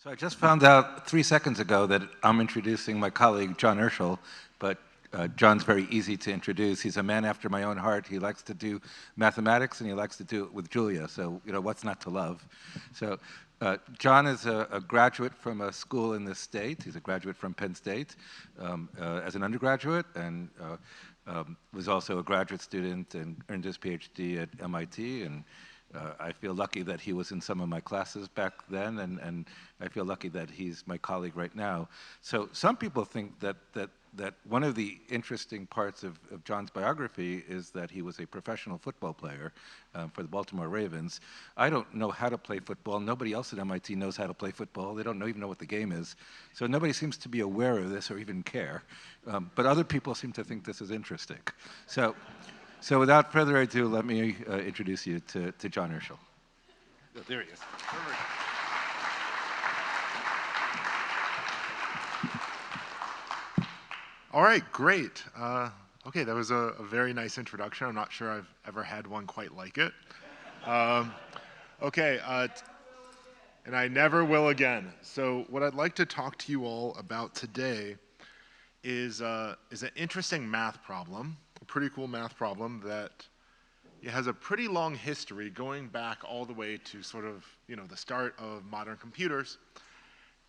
So I just found out 3 seconds ago that I'm introducing my colleague, John Urschel, but John's very easy to introduce. He's a man after my own heart. He likes to do mathematics, and he likes to do it with Julia, so what's not to love? So John is a graduate from a school in this state. He's a graduate from Penn State as an undergraduate, and was also a graduate student and earned his PhD at MIT, and I feel lucky that he was in some of my classes back then, and I feel lucky that he's my colleague right now. So some people think that one of the interesting parts of John's biography is that he was a professional football player for the Baltimore Ravens. I don't know how to play football. Nobody else at MIT knows how to play football. They don't even know what the game is. So nobody seems to be aware of this or even care. But other people seem to think this is interesting. So without further ado, let me introduce you to John Urschel. Oh, there he is. Perfect. All right, great. Okay, that was a very nice introduction. I'm not sure I've ever had one quite like it. Okay, and I never will again. So what I'd like to talk to you all about today is an interesting math problem, a pretty cool math problem that it has a pretty long history going back all the way to sort of, the start of modern computers.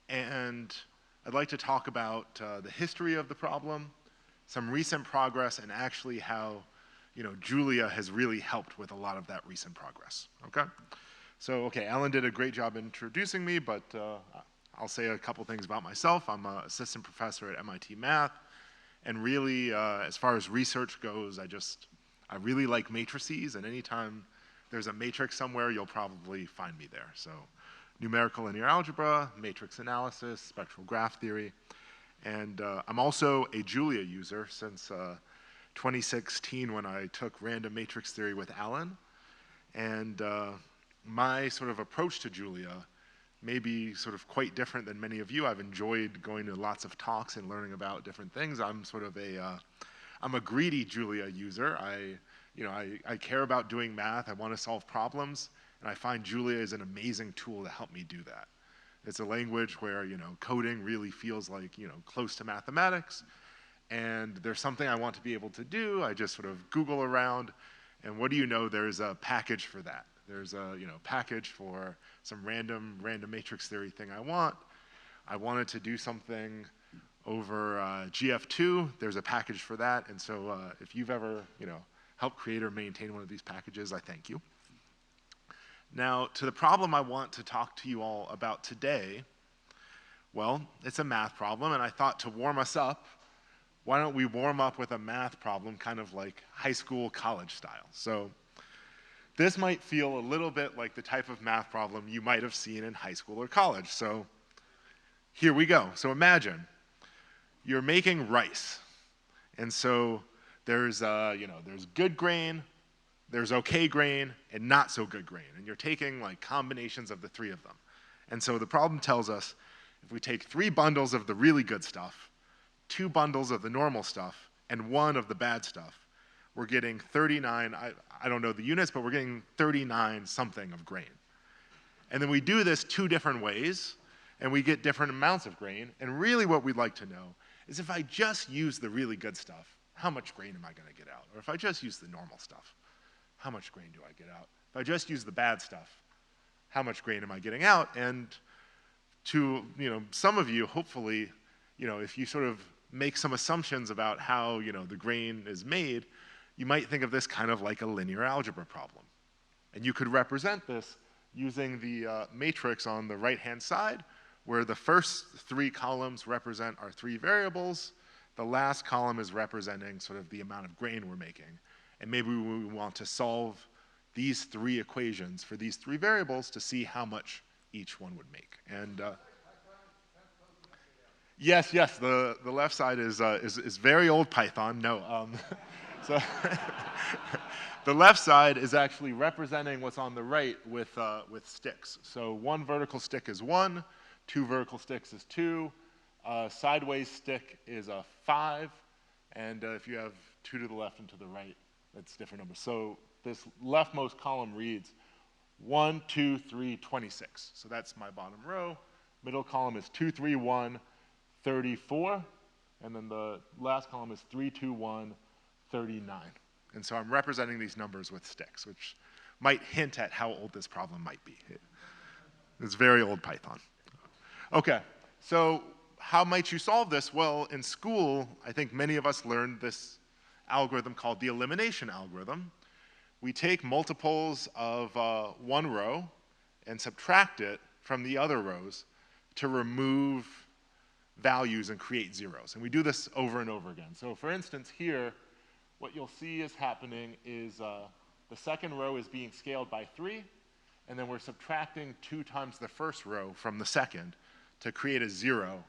And I'd like to talk about the history of the problem, some recent progress, and actually how, Julia has really helped with a lot of that recent progress, okay? So, okay, Alan did a great job introducing me, but I'll say a couple things about myself. I'm an assistant professor at MIT Math, and really, as far as research goes, I really like matrices, and anytime there's a matrix somewhere, you'll probably find me there. So, numerical linear algebra, matrix analysis, spectral graph theory, and I'm also a Julia user since 2016 when I took random matrix theory with Alan, and my sort of approach to Julia may be sort of quite different than many of you. I've enjoyed going to lots of talks and learning about different things. I'm sort of I'm a greedy Julia user. I care about doing math. I want to solve problems, and I find Julia is an amazing tool to help me do that. It's a language where, coding really feels like, close to mathematics, and there's something I want to be able to do. I just sort of Google around, and what do you know, there's a package for that. There's a, package for some random matrix theory thing I want. I wanted to do something over GF2. There's a package for that, and so if you've ever, helped create or maintain one of these packages, I thank you. Now, to the problem I want to talk to you all about today, well, it's a math problem, and I thought to warm us up, why don't we warm up with a math problem kind of like high school, college style. So this might feel a little bit like the type of math problem you might have seen in high school or college. So here we go. So imagine you're making rice, and so there's good grain, there's okay grain, and not so good grain. And you're taking like combinations of the three of them. And so the problem tells us if we take 3 bundles of the really good stuff, 2 bundles of the normal stuff, and 1 of the bad stuff, we're getting 39, I don't know the units, but we're getting 39 something of grain. And then we do this 2 different ways, and we get different amounts of grain. And really what we'd like to know is if I just use the really good stuff, how much grain am I going to get out? Or if I just use the normal stuff, how much grain do I get out? If I just use the bad stuff, how much grain am I getting out? And to some of you, hopefully, if you sort of make some assumptions about how the grain is made, you might think of this kind of like a linear algebra problem. And you could represent this using the matrix on the right-hand side, where the first 3 columns represent our 3 variables. The last column is representing sort of the amount of grain we're making. And maybe we want to solve these 3 equations for these 3 variables to see how much each one would make. And yes, the left side is very old Python. No, so the left side is actually representing what's on the right with sticks. So 1 vertical stick is 1, 2 vertical sticks is 2, sideways stick is a 5, and if you have 2 to the left and to the right, that's different numbers. So this leftmost column reads 1, 2, 3, 26. So that's my bottom row. middle column is 2, 3, 1, 34, and then the last column is 3, 2, 1, 39. And so I'm representing these numbers with sticks, which might hint at how old this problem might be. It's very old Python. Okay, so how might you solve this? Well, in school, I think many of us learned this algorithm called the elimination algorithm. We take multiples of one row and subtract it from the other rows to remove values and create zeros. And we do this over and over again. So for instance, here, what you'll see is happening is the second row is being scaled by 3, and then we're subtracting 2 times the first row from the second to create a 0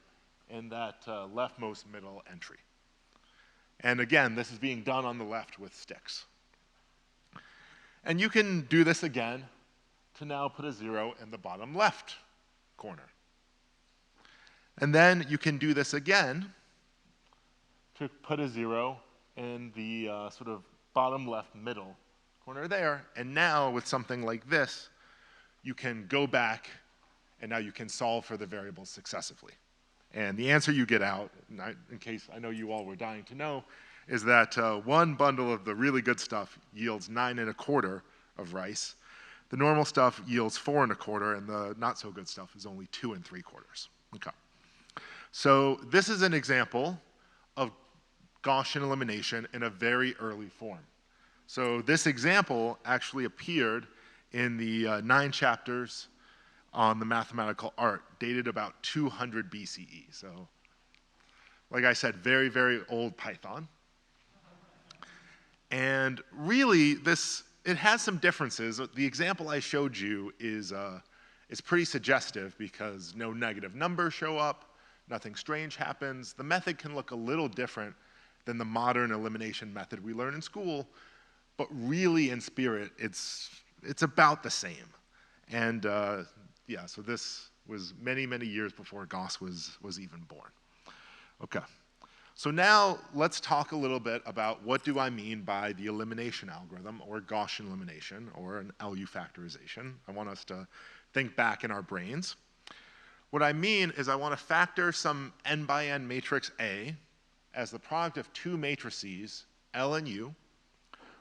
in that leftmost middle entry. And again, this is being done on the left with sticks. And you can do this again to now put a 0 in the bottom left corner. And then you can do this again to put a 0 in the sort of bottom left middle corner there. And now with something like this, you can go back and now you can solve for the variables successively. And the answer you get out, in case I know you all were dying to know, is that one bundle of the really good stuff yields 9 1/4 of rice. The normal stuff yields 4 1/4, and the not so good stuff is only 2 3/4. Okay. So this is an example of Gaussian elimination in a very early form. So this example actually appeared in the 9 chapters on the mathematical art, dated about 200 BCE. So, like I said, very, very old Python. And really, it has some differences. The example I showed you is pretty suggestive because no negative numbers show up, nothing strange happens. The method can look a little different than the modern elimination method we learn in school, but really in spirit, it's about the same. And yeah, so this was many, many years before Gauss was even born. Okay, so now let's talk a little bit about what do I mean by the elimination algorithm or Gaussian elimination or an LU factorization. I want us to think back in our brains. What I mean is I want to factor some n by n matrix A as the product of 2 matrices, L and U,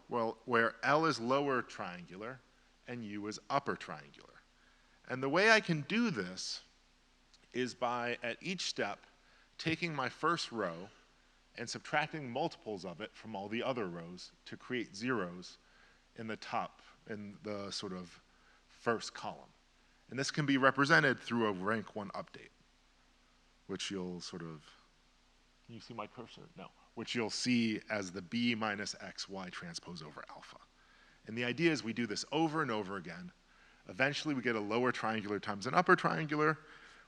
where L is lower triangular and U is upper triangular. And the way I can do this is by, at each step, taking my first row and subtracting multiples of it from all the other rows to create zeros in the top, in the sort of first column. And this can be represented through a rank 1 update, which you'll sort of, can you see my cursor? No. Which you'll see as the B minus XY transpose over alpha. And the idea is we do this over and over again. Eventually we get a lower triangular times an upper triangular.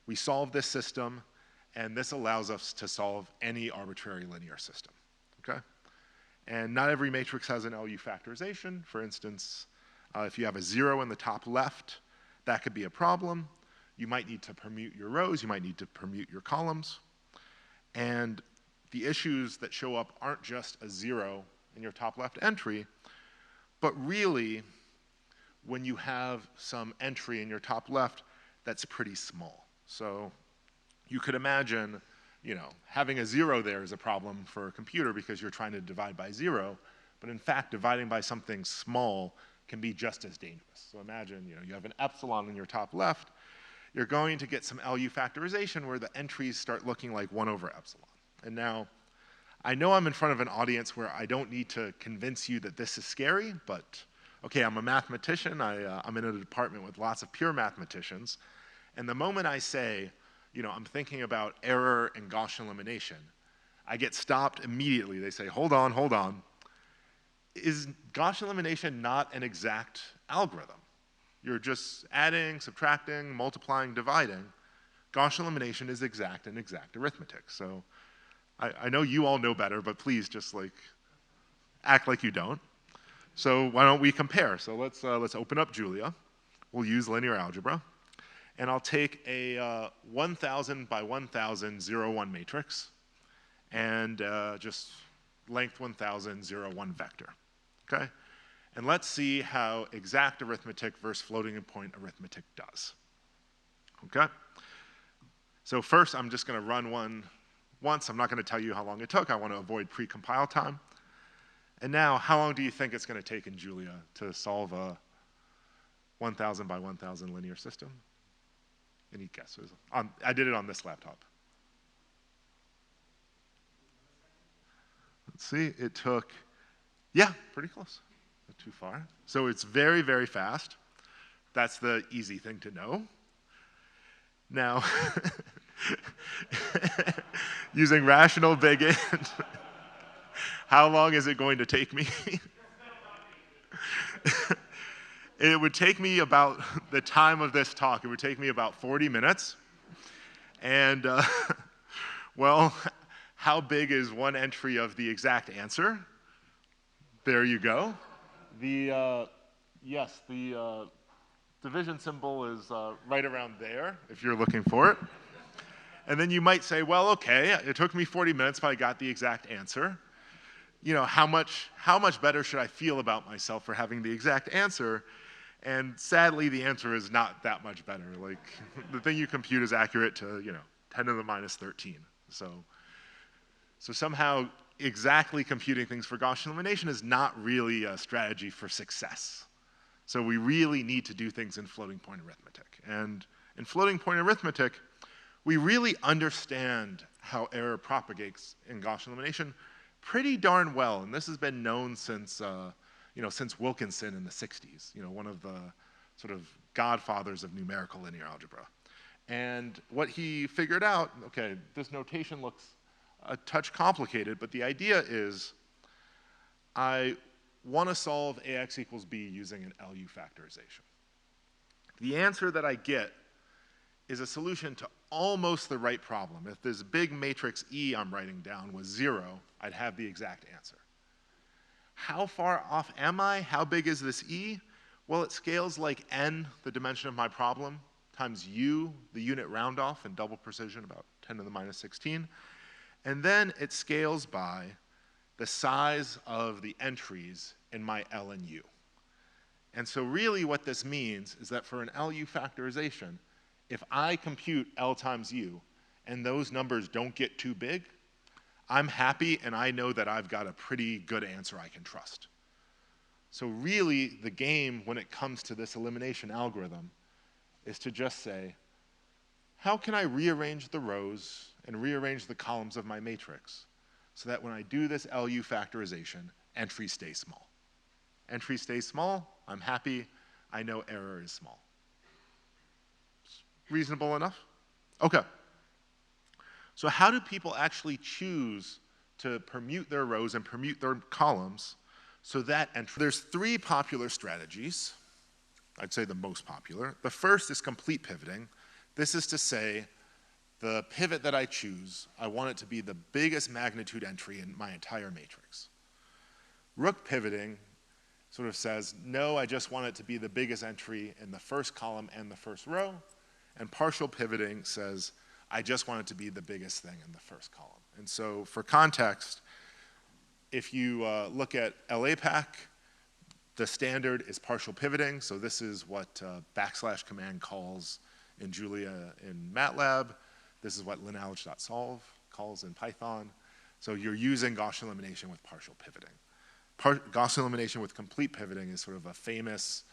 We solve this system, and this allows us to solve any arbitrary linear system, okay? And not every matrix has an LU factorization. For instance, if you have a 0 in the top left, that could be a problem. You might need to permute your rows, you might need to permute your columns. And the issues that show up aren't just a 0 in your top left entry, but really, when you have some entry in your top left that's pretty small. So you could imagine, having a 0 there is a problem for a computer because you're trying to divide by 0, but in fact, dividing by something small can be just as dangerous. So imagine, you have an epsilon in your top left, you're going to get some LU factorization where the entries start looking like 1 over epsilon. And now, I know I'm in front of an audience where I don't need to convince you that this is scary, but okay, I'm a mathematician, I'm in a department with lots of pure mathematicians, and the moment I say, I'm thinking about error and Gaussian elimination, I get stopped immediately. They say, hold on. Is Gaussian elimination not an exact algorithm? You're just adding, subtracting, multiplying, dividing. Gaussian elimination is exact and exact arithmetic. So I know you all know better, but please just act like you don't. So why don't we compare? So let's open up Julia. We'll use linear algebra. And I'll take a 1,000 by 1,000 0, 1 matrix and just length 1,000 0, 1 vector. Okay? And let's see how exact arithmetic versus floating point arithmetic does. Okay? So first, I'm just going to run one once. I'm not going to tell you how long it took. I want to avoid pre-compile time. And now, how long do you think it's going to take in Julia to solve a 1,000 by 1,000 linear system? Any guesses? I did it on this laptop. Let's see, it took, yeah, pretty close. Not too far. So it's very, very fast. That's the easy thing to know. Now, using rational big N, how long is it going to take me? It would take me about the time of this talk. It would take me about 40 minutes. And, well, how big is one entry of the exact answer? There you go. The, yes, the division symbol is right around there, if you're looking for it. And then you might say, well, okay, it took me 40 minutes, but I got the exact answer. You know, how much better should I feel about myself for having the exact answer? And sadly, the answer is not that much better. Like, the thing you compute is accurate to, 10 to the minus 13. So somehow, exactly computing things for Gaussian elimination is not really a strategy for success. So we really need to do things in floating point arithmetic. And in floating point arithmetic, we really understand how error propagates in Gaussian elimination pretty darn well. And this has been known since, since Wilkinson in the 60s, one of the sort of godfathers of numerical linear algebra. And what he figured out, okay, this notation looks a touch complicated, but the idea is I want to solve AX equals B using an LU factorization. The answer that I get is a solution to almost the right problem. If this big matrix E I'm writing down was 0, I'd have the exact answer. How far off am I? How big is this E? Well, it scales like n, the dimension of my problem, times u, the unit round off in double precision, about 10 to the minus 16. And then it scales by the size of the entries in my L and U. And so really what this means is that for an LU factorization, if I compute L times U and those numbers don't get too big, I'm happy and I know that I've got a pretty good answer I can trust. So really the game when it comes to this elimination algorithm is to just say, how can I rearrange the rows and rearrange the columns of my matrix so that when I do this LU factorization, entries stay small. Entries stay small, I'm happy, I know error is small. Reasonable enough? Okay. So how do people actually choose to permute their rows and permute their columns so that there's 3 popular strategies. I'd say the most popular. The first is complete pivoting. This is to say the pivot that I choose, I want it to be the biggest magnitude entry in my entire matrix. Rook pivoting sort of says, no, I just want it to be the biggest entry in the first column and the first row. And partial pivoting says, I just want it to be the biggest thing in the first column. And so for context, if you look at LAPAC, the standard is partial pivoting. So this is what / command calls in Julia in MATLAB. This is what linealge.solve calls in Python. So you're using Gaussian elimination with partial pivoting. Gaussian elimination with complete pivoting is sort of a famous,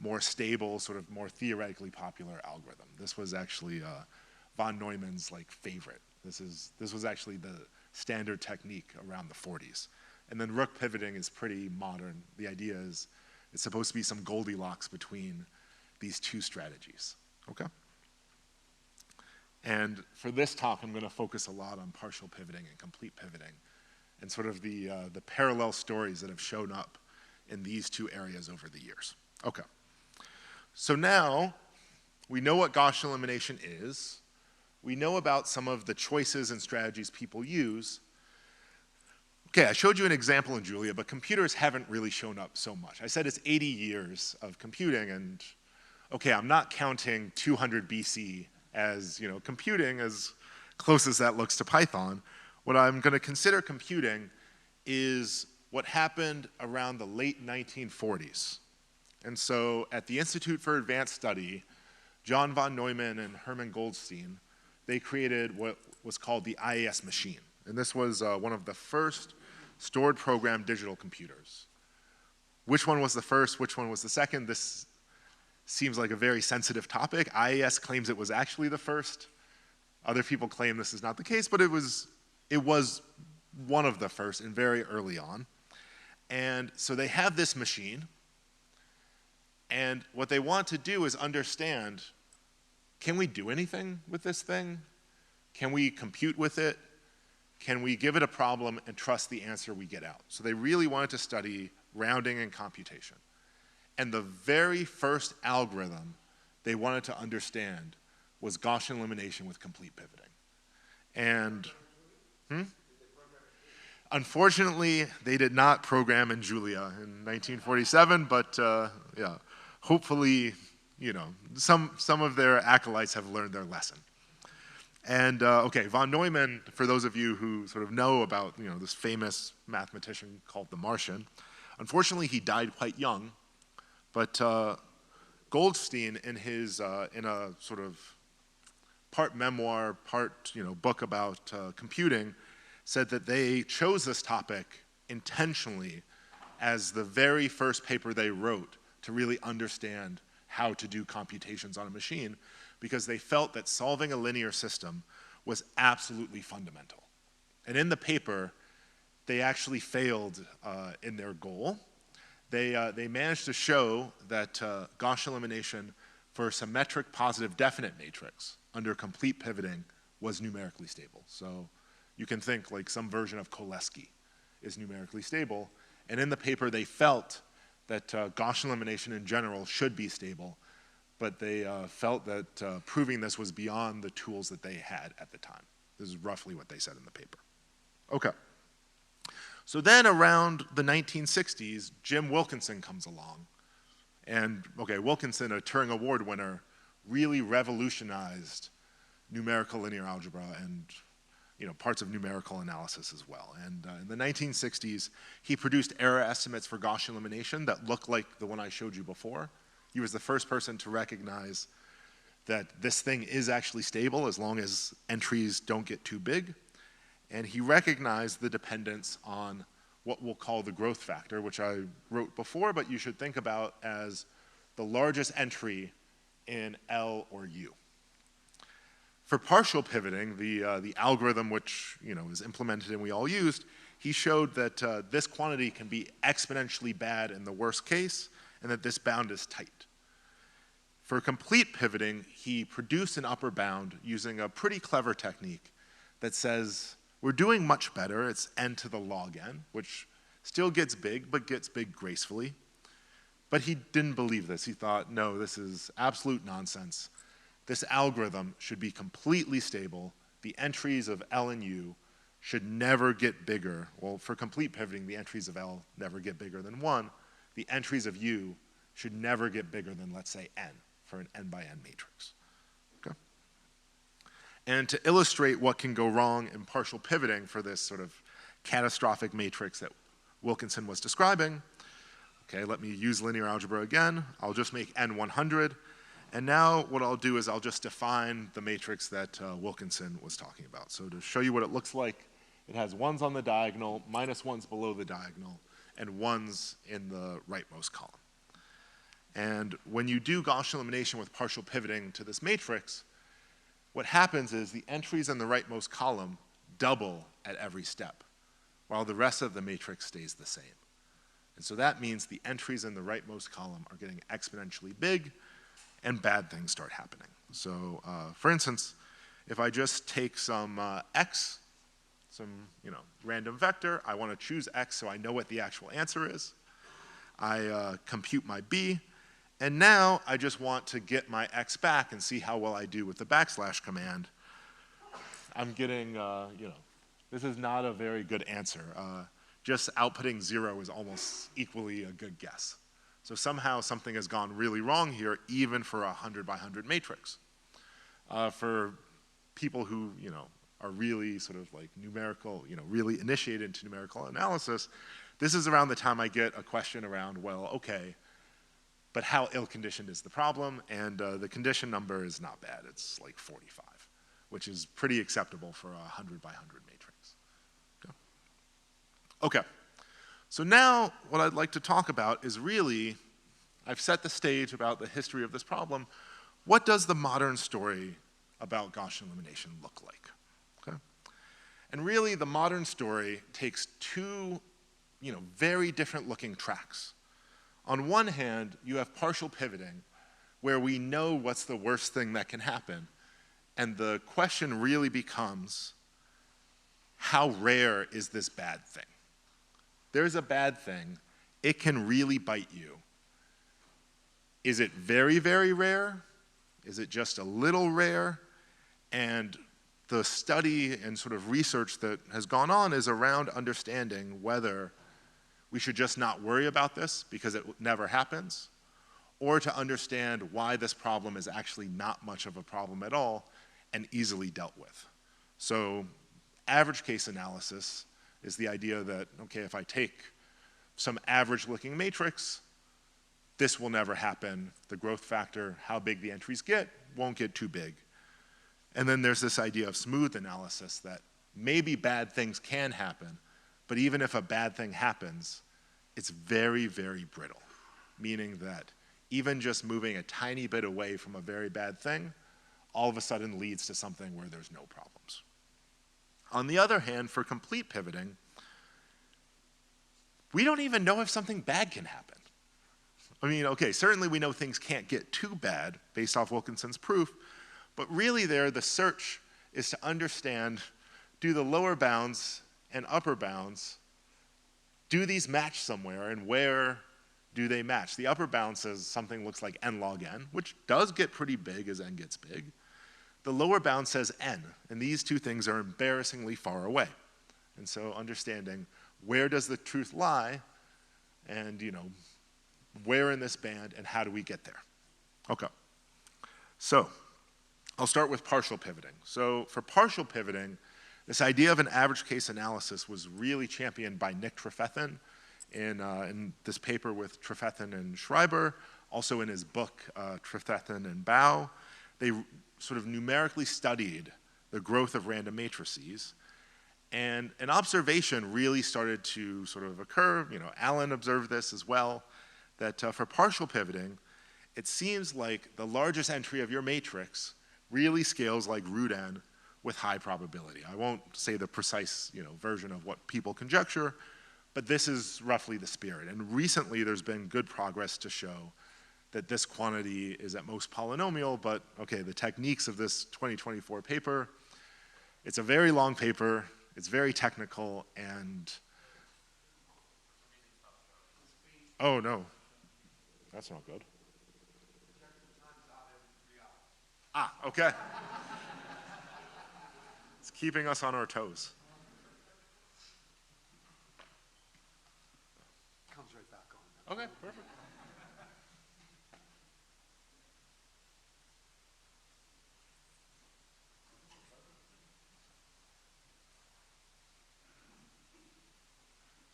more stable, sort of more theoretically popular algorithm. This was actually von Neumann's favorite. This was actually the standard technique around the 40s. And then rook pivoting is pretty modern. The idea is it's supposed to be some Goldilocks between these 2 strategies. Okay? And for this talk, I'm going to focus a lot on partial pivoting and complete pivoting and sort of the parallel stories that have shown up in these 2 areas over the years. Okay. So now we know what Gaussian elimination is. We know about some of the choices and strategies people use. Okay, I showed you an example in Julia, but computers haven't really shown up so much. I said it's 80 years of computing, and okay, I'm not counting 200 BC as computing as close as that looks to Python. What I'm going to consider computing is what happened around the late 1940s. And so at the Institute for Advanced Study, John von Neumann and Hermann Goldstein they created what was called the IAS machine. And this was one of the first stored program digital computers. Which one was the first, which one was the second? This seems like a very sensitive topic. IAS claims it was actually the first. Other people claim this is not the case, but it was one of the first and very early on. And so they have this machine, and what they want to do is understand, can we do anything with this thing? Can we compute with it? Can we give it a problem and trust the answer we get out? So they really wanted to study rounding and computation. And the very first algorithm they wanted to understand was Gaussian elimination with complete pivoting. And unfortunately, they did not program in Julia in 1947, but yeah, hopefully, you know, some of their acolytes have learned their lesson. And okay, von Neumann, for those of you who sort of know about, you know, this famous mathematician called the Martian, unfortunately he died quite young, but Goldstein in his, in a sort of part memoir, part, you know, book about computing, said that they chose this topic intentionally as the very first paper they wrote to really understand how to do computations on a machine, because they felt that solving a linear system was absolutely fundamental. And in the paper, they actually failed in their goal. They managed to show that Gaussian elimination for a symmetric positive definite matrix under complete pivoting was numerically stable. So you can think like some version of Cholesky is numerically stable. And in the paper, they felt that Gaussian elimination in general should be stable, but they felt that proving this was beyond the tools that they had at the time. This is roughly what they said in the paper. Okay. So then around the 1960s, Jim Wilkinson comes along. And okay, Wilkinson, a Turing Award winner, really revolutionized numerical linear algebra and, you know, parts of numerical analysis as well. And in the 1960s, he produced error estimates for Gaussian elimination that looked like the one I showed you before. He was the first person to recognize that this thing is actually stable as long as entries don't get too big. And he recognized the dependence on what we'll call the growth factor, which I wrote before, but you should think about as the largest entry in L or U. For partial pivoting, the algorithm which, you know, is implemented and we all used, he showed that this quantity can be exponentially bad in the worst case, and that this bound is tight. For complete pivoting, he produced an upper bound using a pretty clever technique that says we're doing much better. It's n to the log n, which still gets big, but gets big gracefully. But he didn't believe this. He thought, no, this is absolute nonsense. This algorithm should be completely stable. The entries of L and U should never get bigger. Well, for complete pivoting, the entries of L never get bigger than 1. The entries of U should never get bigger than, let's say, n, for an n by n matrix. Okay? And to illustrate what can go wrong in partial pivoting for this sort of catastrophic matrix that Wilkinson was describing, okay, let me use linear algebra again. I'll just make n 100. And now what I'll do is I'll just define the matrix that Wilkinson was talking about. So to show you what it looks like, it has 1s on the diagonal, minus 1s below the diagonal, and 1s in the rightmost column. And when you do Gaussian elimination with partial pivoting to this matrix, what happens is the entries in the rightmost column double at every step, while the rest of the matrix stays the same. And so that means the entries in the rightmost column are getting exponentially big, and bad things start happening. So for instance, if I just take some x, some random vector, I want to choose x so I know what the actual answer is. I compute my b, and now I just want to get my x back and see how well I do with the backslash command. I'm getting, this is not a very good answer. Just outputting 0 is almost equally a good guess. So somehow something has gone really wrong here, even for a 100 by 100 matrix. For people who, are really sort of like numerical, really initiated into numerical analysis, this is around the time I get a question around, well, okay, but how ill-conditioned is the problem? And the condition number is not bad. It's like 45. which is pretty acceptable for a 100 by 100 matrix. Okay, so now what I'd like to talk about is really, I've set the stage about the history of this problem. What does the modern story about Gaussian elimination look like? Okay? And really, the modern story takes two very different looking tracks. On one hand, you have partial pivoting, where we know what's the worst thing that can happen. And the question really becomes, how rare is this bad thing? There's a bad thing. It can really bite you. Is it very, very rare? Is it just a little rare? And the study and sort of research that has gone on is around understanding whether we should just not worry about this because it never happens, or to understand why this problem is actually not much of a problem at all and easily dealt with. So average case analysis is the idea that, okay, if I take some average looking matrix, this will never happen. The growth factor, how big the entries get, won't get too big. And then there's this idea of smooth analysis that maybe bad things can happen, but even if a bad thing happens, it's very, very brittle, meaning that even just moving a tiny bit away from a very bad thing, all of a sudden leads to something where there's no problems. On the other hand, for complete pivoting, we don't even know if something bad can happen. I mean, okay, certainly we know things can't get too bad based off Wilkinson's proof, but really there, the search is to understand, do the lower bounds and upper bounds, do these match somewhere, and where do they match? The upper bound says something looks like n log n, which does get pretty big as n gets big. The lower bound says n, and these two things are embarrassingly far away. And so understanding where does the truth lie, and where in this band, and how do we get there? Okay, so I'll start with partial pivoting. So for partial pivoting, this idea of an average case analysis was really championed by Nick Trefethen in this paper with Trefethen and Schreiber, also in his book, Trefethen and Bao. They sort of numerically studied the growth of random matrices, and an observation really started to sort of occur. Alan observed this as well, that for partial pivoting, it seems like the largest entry of your matrix really scales like root n with high probability. I won't say the precise version of what people conjecture, but this is roughly the spirit. And recently there's been good progress to show that this quantity is at most polynomial, but okay, the techniques of this 2024 paper, it's a very long paper, it's very technical, and oh no, that's not good. Ah, okay. It's keeping us on our toes. Comes right back on. Okay, perfect.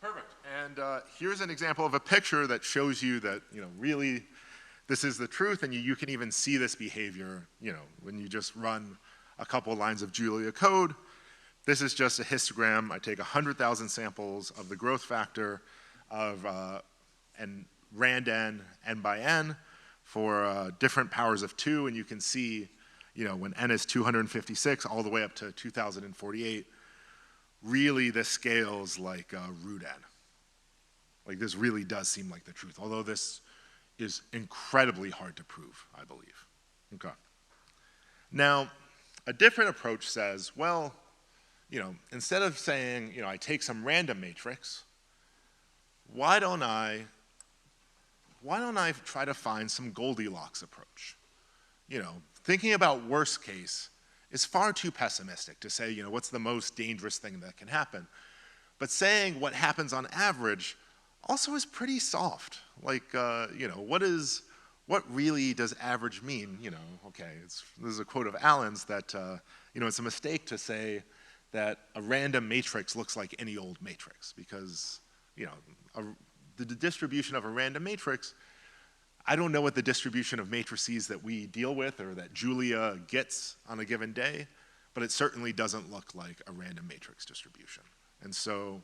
Perfect. And here's an example of a picture that shows you that, really this is the truth, and you can even see this behavior, when you just run a couple lines of Julia code. This is just a histogram. I take 100,000 samples of the growth factor of and rand n by n, for different powers of 2, and you can see, when n is 256 all the way up to 2048, really this scales like root n. Like this really does seem like the truth, although this is incredibly hard to prove, I believe. Okay. Now, a different approach says, well, instead of saying, I take some random matrix, why don't I try to find some Goldilocks approach? Thinking about worst case is far too pessimistic to say, what's the most dangerous thing that can happen? But saying what happens on average also is pretty soft. Like, what really does average mean? Okay, this is a quote of Alan's that, it's a mistake to say that a random matrix looks like any old matrix, because, the distribution of a random matrix, I don't know what the distribution of matrices that we deal with or that Julia gets on a given day, but it certainly doesn't look like a random matrix distribution. And so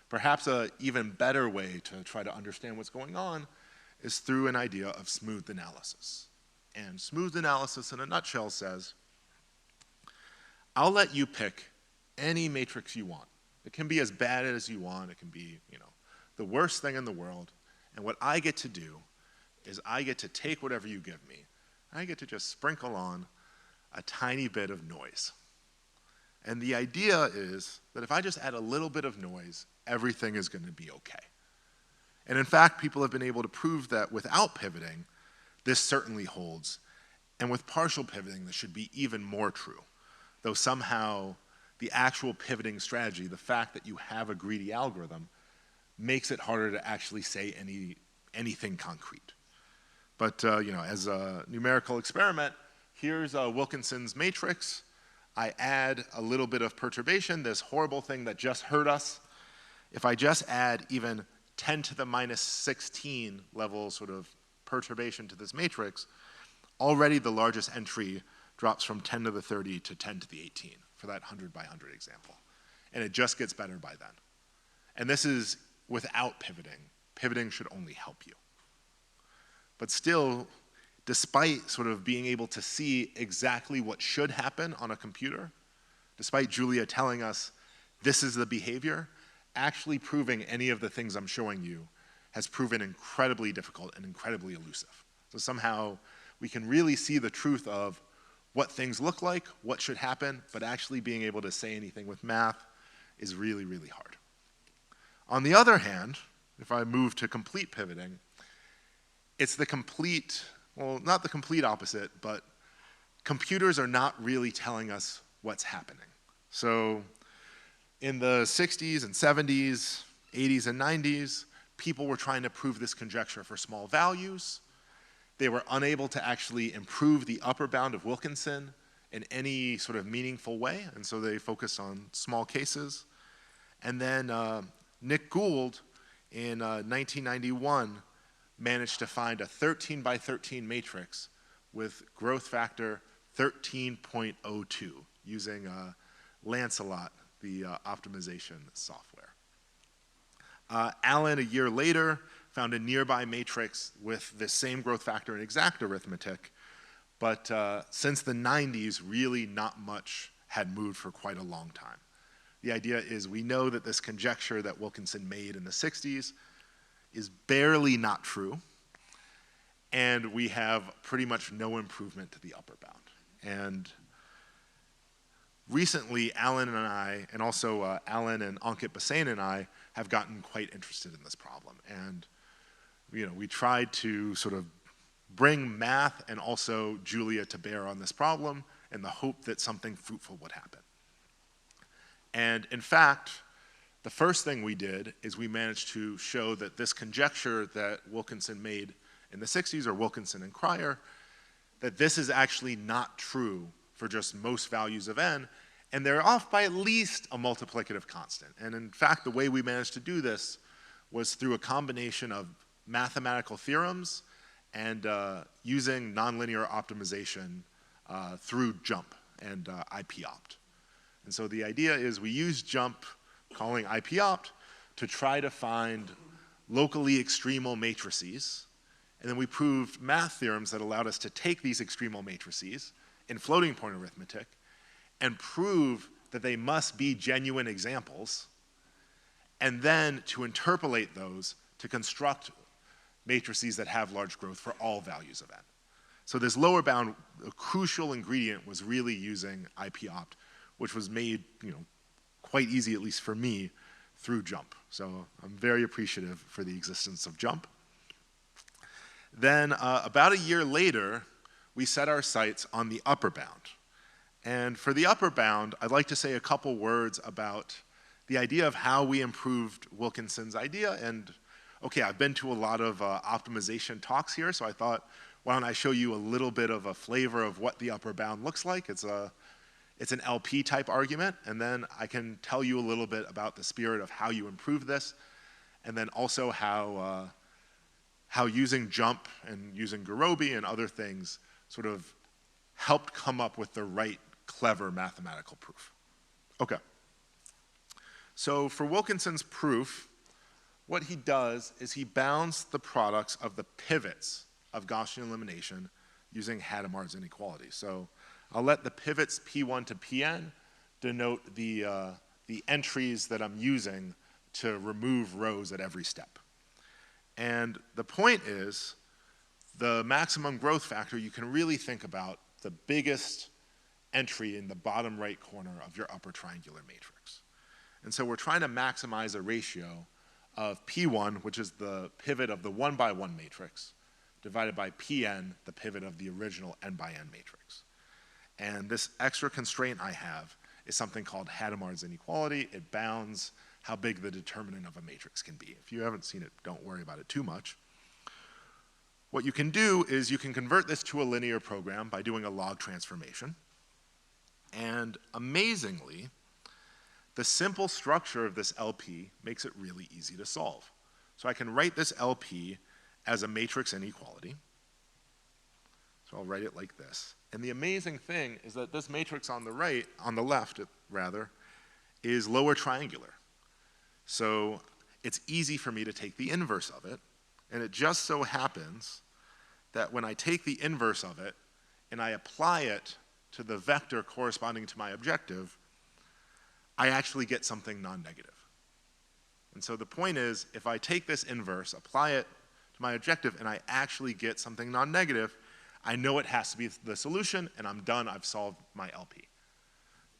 perhaps an even better way to try to understand what's going on is through an idea of smoothed analysis. And smoothed analysis in a nutshell says, I'll let you pick any matrix you want. It can be as bad as you want. It can be, the worst thing in the world. And what I get to do is I get to take whatever you give me. I get to just sprinkle on a tiny bit of noise. And the idea is that if I just add a little bit of noise, everything is going to be okay. And in fact, people have been able to prove that without pivoting, this certainly holds. And with partial pivoting, this should be even more true. Though somehow the actual pivoting strategy, the fact that you have a greedy algorithm, makes it harder to actually say anything concrete. But as a numerical experiment, here's Wilkinson's matrix. I add a little bit of perturbation, this horrible thing that just hurt us. If I just add even 10 to the minus 16 level sort of perturbation to this matrix, already the largest entry drops from 10 to the 30 to 10 to the 18 for that 100 by 100 example. And it just gets better by then. And this is without pivoting. Pivoting should only help you. But still, despite sort of being able to see exactly what should happen on a computer, despite Julia telling us this is the behavior, actually proving any of the things I'm showing you has proven incredibly difficult and incredibly elusive. So somehow we can really see the truth of what things look like, what should happen, but actually being able to say anything with math is really, really hard. On the other hand, if I move to complete pivoting, it's the complete, well, not the complete opposite, but computers are not really telling us what's happening. So in the 60s and 70s, 80s and 90s, people were trying to prove this conjecture for small values. They were unable to actually improve the upper bound of Wilkinson in any sort of meaningful way, and so they focused on small cases. And then Nick Gould in 1991 managed to find a 13 by 13 matrix with growth factor 13.02 using Lancelot, the optimization software. Allen, a year later, found a nearby matrix with the same growth factor in exact arithmetic, but since the 90s, really not much had moved for quite a long time. The idea is we know that this conjecture that Wilkinson made in the 60s is barely not true, and we have pretty much no improvement to the upper bound. And recently, Alan and I, and also Alan and Ankit Basain and I, have gotten quite interested in this problem. And we tried to sort of bring math and also Julia to bear on this problem in the hope that something fruitful would happen. And in fact, the first thing we did is we managed to show that this conjecture that Wilkinson made in the 60s, or Wilkinson and Cryer, that this is actually not true for just most values of n, and they're off by at least a multiplicative constant. And in fact, the way we managed to do this was through a combination of mathematical theorems and using nonlinear optimization through jump and IPOpt. And so the idea is we use jump, calling IPOpt, to try to find locally extremal matrices. And then we proved math theorems that allowed us to take these extremal matrices in floating point arithmetic and prove that they must be genuine examples, and then to interpolate those to construct matrices that have large growth for all values of n. So this lower bound, a crucial ingredient was really using IPOpt, which was made quite easy, at least for me, through jump. So I'm very appreciative for the existence of jump. Then about a year later, we set our sights on the upper bound. And for the upper bound, I'd like to say a couple words about the idea of how we improved Wilkinson's idea. And okay, I've been to a lot of optimization talks here, so I thought, why don't I show you a little bit of a flavor of what the upper bound looks like. It's an LP type argument, and then I can tell you a little bit about the spirit of how you improve this, and then also how using jump and using Gurobi and other things sort of helped come up with the right clever mathematical proof. Okay. So for Wilkinson's proof, what he does is he bounds the products of the pivots of Gaussian elimination using Hadamard's inequality. So I'll let the pivots P1 to Pn denote the entries that I'm using to remove rows at every step. And the point is, the maximum growth factor, you can really think about the biggest entry in the bottom right corner of your upper triangular matrix. And so we're trying to maximize a ratio of P1, which is the pivot of the 1 by 1 matrix, divided by Pn, the pivot of the original n by n matrix. And this extra constraint I have is something called Hadamard's inequality. It bounds how big the determinant of a matrix can be. If you haven't seen it, don't worry about it too much. What you can do is you can convert this to a linear program by doing a log transformation. And amazingly, the simple structure of this LP makes it really easy to solve. So I can write this LP as a matrix inequality. So I'll write it like this. And the amazing thing is that this matrix on the left, is lower triangular. So it's easy for me to take the inverse of it. And it just so happens that when I take the inverse of it and I apply it to the vector corresponding to my objective, I actually get something non-negative. And so the point is, if I take this inverse, apply it to my objective, and I actually get something non-negative, I know it has to be the solution, and I'm done, I've solved my LP.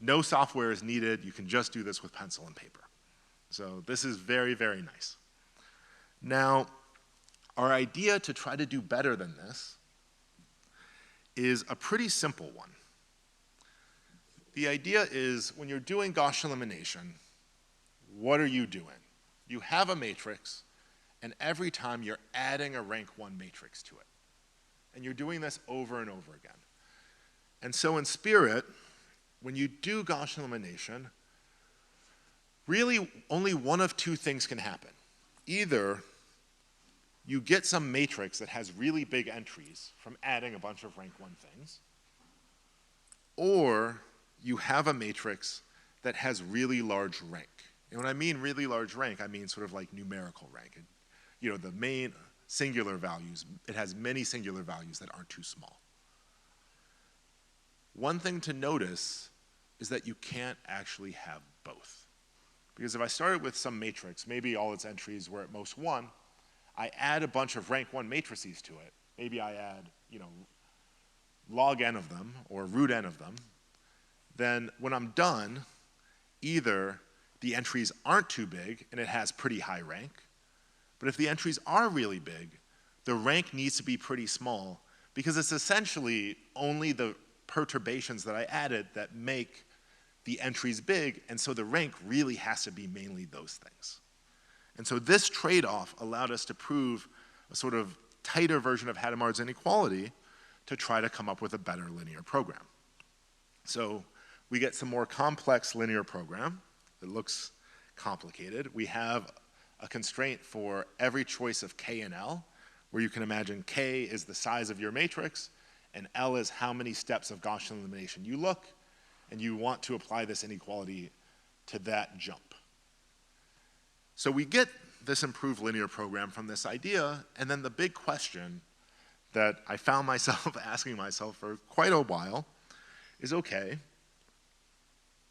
No software is needed, you can just do this with pencil and paper. So this is very, very nice. Now, our idea to try to do better than this is a pretty simple one. The idea is, when you're doing Gaussian elimination, what are you doing? You have a matrix, and every time you're adding a rank 1 matrix to it. And you're doing this over and over again. And so in spirit, when you do Gaussian elimination, really only one of two things can happen. Either you get some matrix that has really big entries from adding a bunch of rank 1 things, or you have a matrix that has really large rank. And when I mean really large rank, I mean sort of like numerical rank. You know, the main singular values, it has many singular values that aren't too small. One thing to notice is that you can't actually have both. Because if I started with some matrix, maybe all its entries were at most 1, I add a bunch of rank 1 matrices to it. Maybe I add, log n of them or root n of them. Then when I'm done, either the entries aren't too big and it has pretty high rank, but if the entries are really big, the rank needs to be pretty small because it's essentially only the perturbations that I added that make the entries big, and so the rank really has to be mainly those things. And so this trade-off allowed us to prove a sort of tighter version of Hadamard's inequality to try to come up with a better linear program. So we get some more complex linear program that looks complicated. We have a constraint for every choice of K and L, where you can imagine K is the size of your matrix, and L is how many steps of Gaussian elimination you look, and you want to apply this inequality to that jump. So we get this improved linear program from this idea, and then the big question that I found myself asking myself for quite a while is, okay,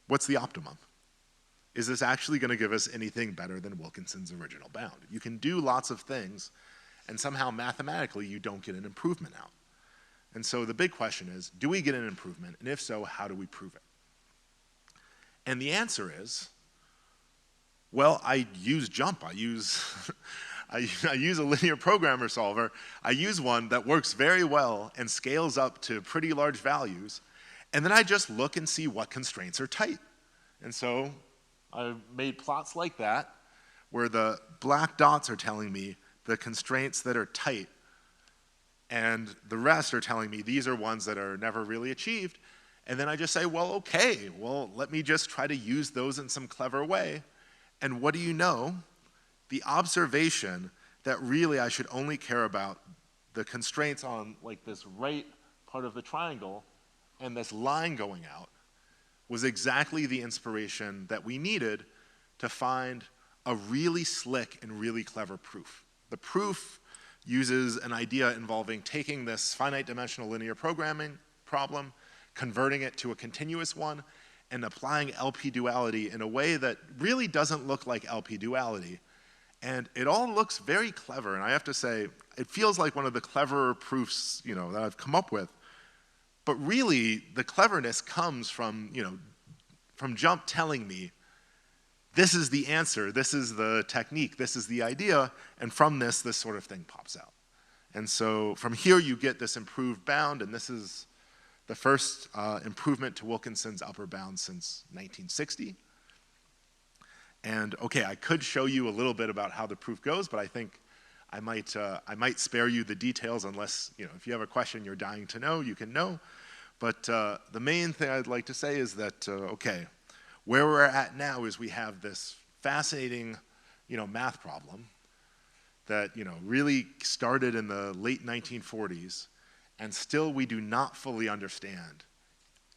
what's the optimum? Is this actually going to give us anything better than Wilkinson's original bound? You can do lots of things, and somehow mathematically you don't get an improvement out. And so the big question is, do we get an improvement? And if so, how do we prove it? And the answer is, well, I use jump. I use a linear programmer solver. I use one that works very well and scales up to pretty large values. And then I just look and see what constraints are tight. And so I made plots like that, where the black dots are telling me the constraints that are tight, and the rest are telling me these are ones that are never really achieved. And then I just say, well, okay, well, let me just try to use those in some clever way. And what do you know? The observation that really I should only care about the constraints on like this right part of the triangle and this line going out was exactly the inspiration that we needed to find a really slick and really clever proof. The proof uses an idea involving taking this finite dimensional linear programming problem, converting it to a continuous one, and applying LP duality in a way that really doesn't look like LP duality. And it all looks very clever, and I have to say, it feels like one of the cleverer proofs, that I've come up with. But really, the cleverness comes from, from Jump telling me, this is the answer, this is the technique, this is the idea, and from this sort of thing pops out. And so from here you get this improved bound, and this is the first improvement to Wilkinson's upper bound since 1960. And okay, I could show you a little bit about how the proof goes, but I think I might spare you the details unless, if you have a question you're dying to know, you can know. But the main thing I'd like to say is that, okay, where we're at now is we have this fascinating, math problem that, really started in the late 1940s, and still we do not fully understand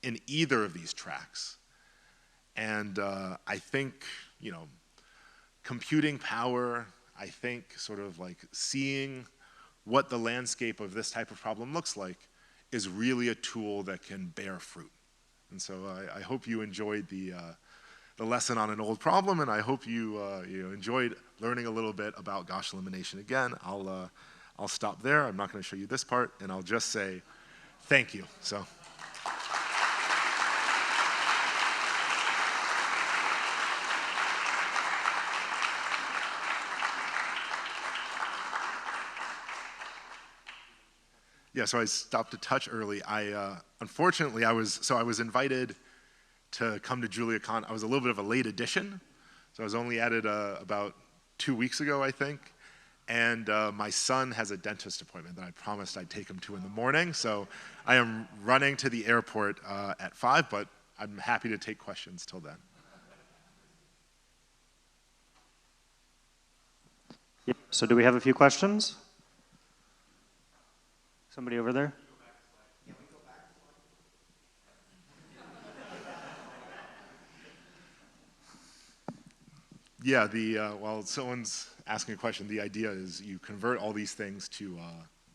in either of these tracks. And I think, computing power, I think sort of like seeing what the landscape of this type of problem looks like is really a tool that can bear fruit. And so I hope you enjoyed the lesson on an old problem, and I hope you enjoyed learning a little bit about Gaussian elimination. Again, I'll stop there. I'm not going to show you this part, and I'll just say thank you. So. Yeah, so I stopped a touch early. Unfortunately, I was invited to come to JuliaCon. I was a little bit of a late addition, so I was only added about 2 weeks ago, I think. And my son has a dentist appointment that I promised I'd take him to in the morning. So I am running to the airport at 5, but I'm happy to take questions till then. Yep. So do we have a few questions? Somebody over there? Yeah, while someone's asking a question, the idea is you convert all these things to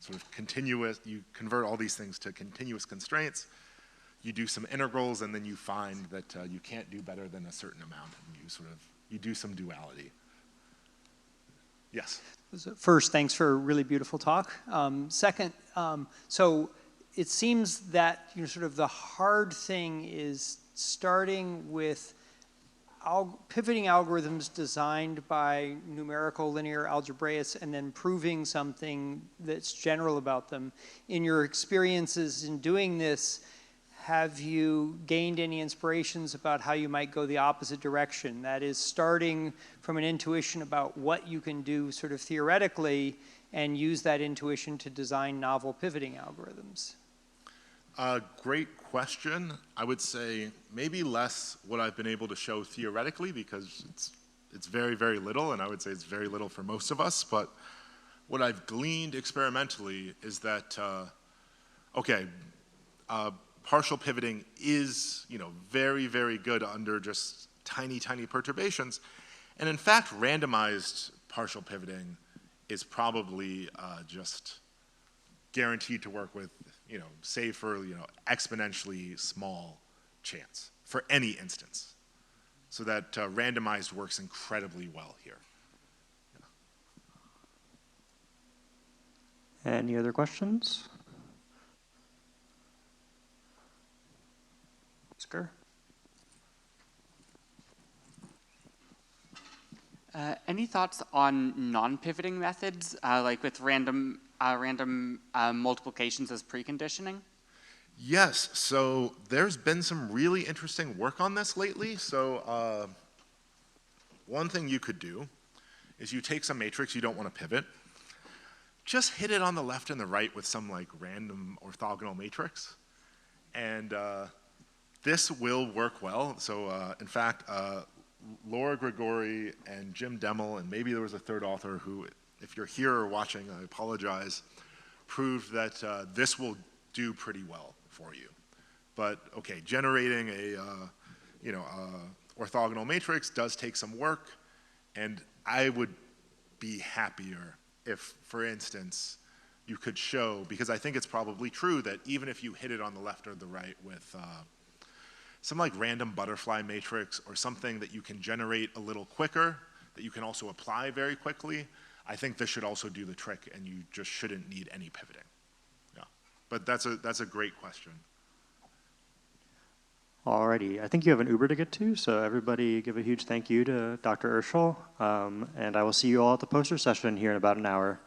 sort of continuous, you convert all these things to continuous constraints, you do some integrals, and then you find that you can't do better than a certain amount, and you do some duality. Yes? First, thanks for a really beautiful talk. Second, so it seems that sort of the hard thing is starting with pivoting algorithms designed by numerical linear algebraists and then proving something that's general about them. In your experiences in doing this, have you gained any inspirations about how you might go the opposite direction? That is, starting from an intuition about what you can do sort of theoretically and use that intuition to design novel pivoting algorithms? Great question. I would say maybe less what I've been able to show theoretically, because it's very, very little, and I would say it's very little for most of us. But what I've gleaned experimentally is that, partial pivoting is, very, very good under just tiny, tiny perturbations. And in fact, randomized partial pivoting is probably just guaranteed to work with, save for, exponentially small chance for any instance. So that randomized works incredibly well here. Yeah. Any other questions? Oscar? Any thoughts on non-pivoting methods, like with random multiplications as preconditioning? Yes, so there's been some really interesting work on this lately. So one thing you could do is you take some matrix you don't want to pivot, just hit it on the left and the right with some like random orthogonal matrix, and this will work well. So in fact, Laura Grigori and Jim Demmel, and maybe there was a third author who, if you're here or watching, I apologize, proved that this will do pretty well for you. But okay, generating orthogonal matrix does take some work, and I would be happier if, for instance, you could show, because I think it's probably true that even if you hit it on the left or the right with some like random butterfly matrix or something that you can generate a little quicker, that you can also apply very quickly, I think this should also do the trick, and you just shouldn't need any pivoting. Yeah, but that's a great question. Alrighty, I think you have an Uber to get to, so everybody give a huge thank you to Dr. Urschel, and I will see you all at the poster session here in about an hour.